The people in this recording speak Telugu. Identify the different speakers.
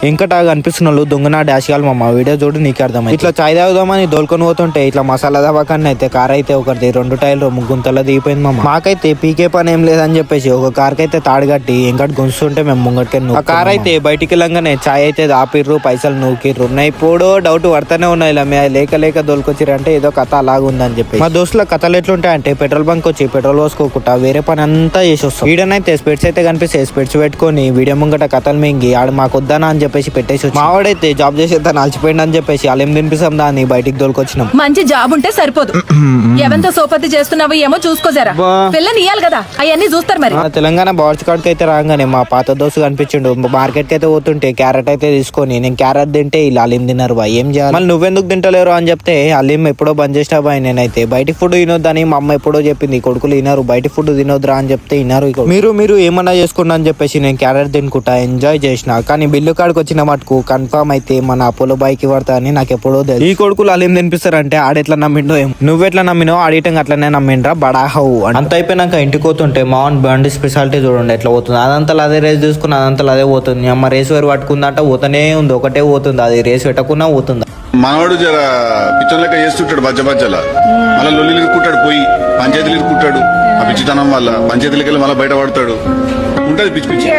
Speaker 1: వెంకట కనిపిస్తున్న వాళ్ళు దొంగనా డాష్ కావాలి మామ. వీడియో చూడు నీకు అర్థమైంది. ఇట్లా చాయ్ తాగుదామని దోలుకొని పోతుంటే ఇట్లా మసాలా దవాకన్నా అయితే కార్ అయితే ఒకటి 2 టైర్లు ముగ్గుంతలా దిగిపోయింది మామ. మాకైతే పీకే పని ఏం లేదని చెప్పేసి ఒక కార్ కైతే తాడు కట్టి వెంకట గుంస్తుంటే మేము ముంగటికే ఆ కార్ అయితే బయటికి వెళ్ళంగానే చాయ్ అయితే ఆపిర్రు, పైసలు నూకిర్రు. ఇప్పుడు డౌట్ పడతానే ఉన్నాయి ఇలా లేక లేక దోలుకొచ్చిరంటే ఏదో కథ అలాగుందని చెప్పి. మా దోస్తుల కథలు ఎట్లుంటాయంటే పెట్రోల్ బంక్ వచ్చి పెట్రోల్ పోసుకోకుండా వేరే పని అంతా చేసి వస్తాం. వీడనైతే స్పెట్స్ అయితే కనిపిస్తే స్పెట్స్ పెట్టుకొని వీడియో ముంగట కథలు మింగి ఆడు మాకు వద్దానా అని చెప్పేసి పెట్టేసి మావాడైతే జాబ్ చేసేద్దాం అలసిపోయింది అని చెప్పేసి అలా ఏం తినిపిస్తాం దాన్ని బయటికి దోలుకొచ్చినాం.
Speaker 2: మంచి జాబ్ ఉంటే సరిపోదు, ఎవరితో సోపతి చేస్తున్నావు ఏమో చూసుకోజరా, పిల్లని ఇయ్యాలి కదా, అవన్నీ చూస్తారు మరి.
Speaker 1: తెలంగాణ బార్డ్స్ కార్డ్కి అయితే రాగానే మా పాత దోస్తు కనిపించిండు. మార్కెట్ కి అయితే పోతుంటే క్యారెట్ అయితే తీసుకొని నేను క్యారెట్ తింటే ఇలా అలీం తిన్నారు బాయ్. ఏం చేయాలి మళ్ళీ నువ్వెందుకు తింటలేరు అని చెప్తే అలీం ఎప్పుడో బంద్ చేసినా బాయ్. నేనైతే బయట ఫుడ్ తినొద్దని మా అమ్మ ఎప్పుడో చెప్పింది, కొడుకులు తినరు బయట ఫుడ్ తినొద్దురా అని చెప్తే విన్నారు. మీరు ఏమన్నా చేసుకున్నా అని చెప్పేసి నేను క్యారెట్ తినుకుంటా ఎంజాయ్ చేసిన. కానీ బిల్లు కాడికి వచ్చిన మటుకు కన్ఫర్మ్ అయితే మన అపోలో బైక్ పడతా అని నాకు ఎప్పుడో తెలుసు. ఈ కొడుకులు అలీం తినిపిస్తారంటే ఆడెట్లా నమ్మిండో ఏమో. నువ్వెట్లా నమ్మినో ఆడిటం అట్లనే నమ్మిండ్రా బడాహౌ. అంత అయిపోయినాక ఇంటికి పోతుంటే మావన్ బండి స్పెషాలిటీ చూడండి ఎట్లా పోతుంది. అదంతా అదే రేస్ తీసుకుని అదంతా అదే పోతుంది. అమ్మ రేసు వేరు పట్టుకుందంట పోతూనే ఉంది, ఒకటే పోతుంది. అది రేసు పెట్టకున్నా పోతుందా.
Speaker 3: మనవాడు జర పిచ్చర్ లెక్క చేస్తుంటాడు బజ్జ బజ్జల, మళ్ళీ లొల్లికి కుట్టాడు, పోయి పంచాయతీలకు కుట్టాడు. ఆ పిచ్చితనం వల్ల పంచాయతీలకి వెళ్ళి మళ్ళీ బయట పడతాడు. ఉంటది పిచ్చి పిచ్చి.